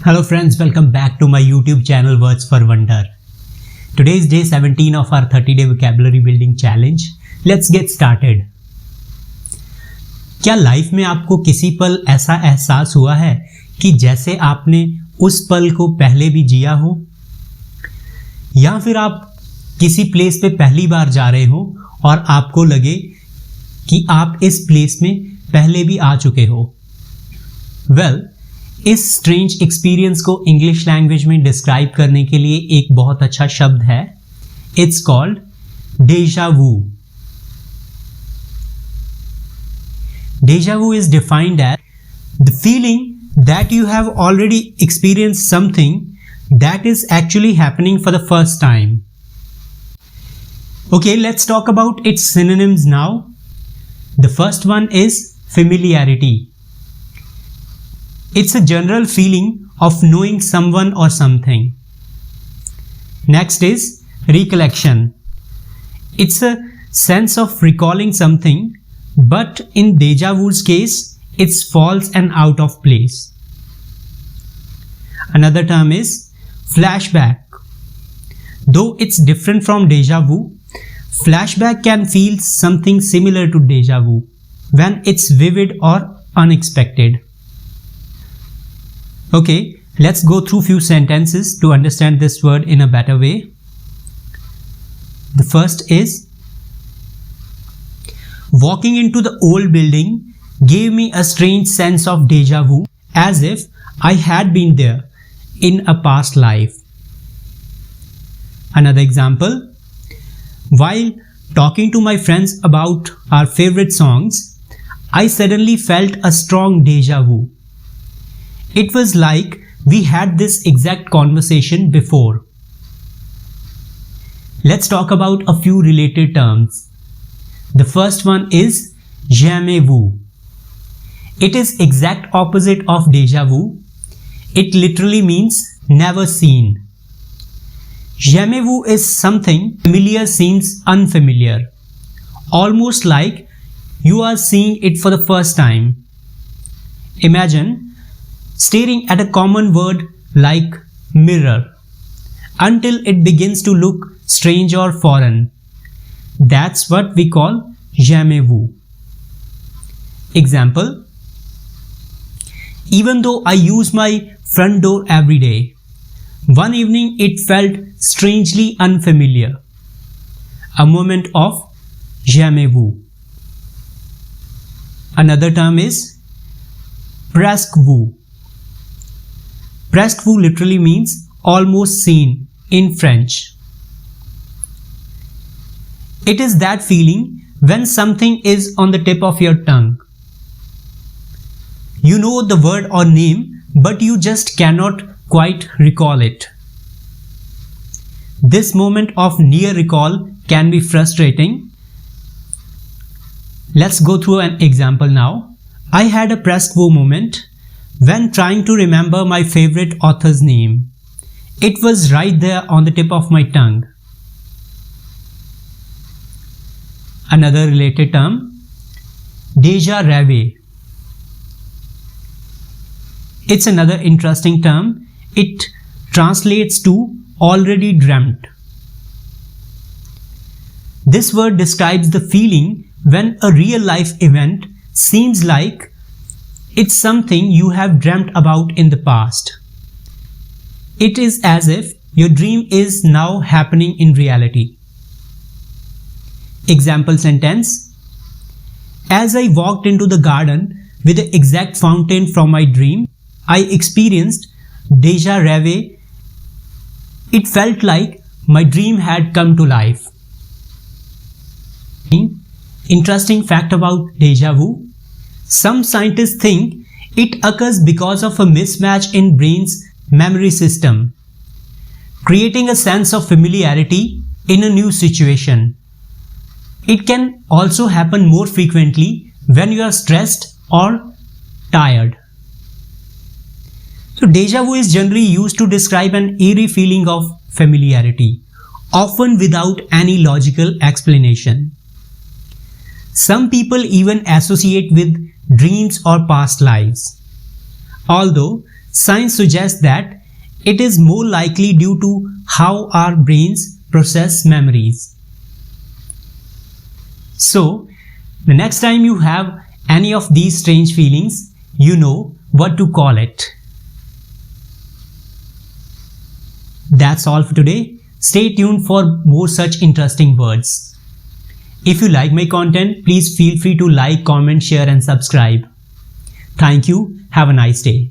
Hello friends, welcome back to my YouTube channel Words for Wonder. Today is day 17 of our 30-day vocabulary building challenge. Let's get started. क्या life में आपको किसी पल ऐसा एहसास हुआ है कि जैसे आपने उस पल को पहले भी जिया हो? या फिर आप किसी प्लेस पे पहली बार जा रहे हो और आपको लगे कि आप इस प्लेस में पहले भी आ चुके हो? इस स्ट्रेंज एक्सपीरियंस को इंग्लिश लैंग्वेज में डिस्क्राइब करने के लिए एक बहुत अच्छा शब्द है. It's called deja vu. Deja vu is defined as the feeling that you have already experienced something that is actually happening for the first time. Okay, let's talk about its synonyms now. The first one is familiarity. It's a general feeling of knowing someone or something. Next is recollection. It's a sense of recalling something, but in déjà vu's case, it's false and out of place. Another term is flashback. Though it's different from déjà vu, flashback can feel something similar to déjà vu when it's vivid or unexpected. Okay, let's go through few sentences to understand this word in a better way. The first is, walking into the old building gave me a strange sense of déjà vu, as if I had been there in a past life. Another example, while talking to my friends about our favorite songs, I suddenly felt a strong déjà vu. It was like we had this exact conversation before. Let's talk about a few related terms. The first one is Jamais Vu. It is exact opposite of déjà vu. It literally means never seen. Jamais vu is something familiar seems unfamiliar, almost like you are seeing it for the first time. Imagine staring at a common word like mirror until it begins to look strange or foreign. That's what we call jamais vu. Example, even though I use my front door every day, one evening it felt strangely unfamiliar. A moment of jamais vu. Another term is presque vu. Presque vu literally means almost seen in French. It is that feeling when something is on the tip of your tongue. You know the word or name, but you just cannot quite recall it. This moment of near recall can be frustrating. Let's go through an example now. I had a presque vu moment when trying to remember my favorite author's name. It was right there on the tip of my tongue. Another related term, Déjà Rêvé. It's another interesting term. It translates to already dreamt. This word describes the feeling when a real life event seems like it's something you have dreamt about in the past. It is as if your dream is now happening in reality. Example sentence, as I walked into the garden with the exact fountain from my dream, I experienced Déjà Rêvé. It felt like my dream had come to life. Interesting fact about déjà vu. Some scientists think it occurs because of a mismatch in brain's memory system, creating a sense of familiarity in a new situation. It can also happen more frequently when you are stressed or tired. So déjà vu is generally used to describe an eerie feeling of familiarity, often without any logical explanation. Some people even associate with dreams or past lives. Although Science suggests that it is more likely due to how our brains process memories. So, the next time you have any of these strange feelings, you know what to call it. That's all for today. Stay tuned for more such interesting words. If you like my content, please feel free to like, comment, share and subscribe. Thank you. Have a nice day.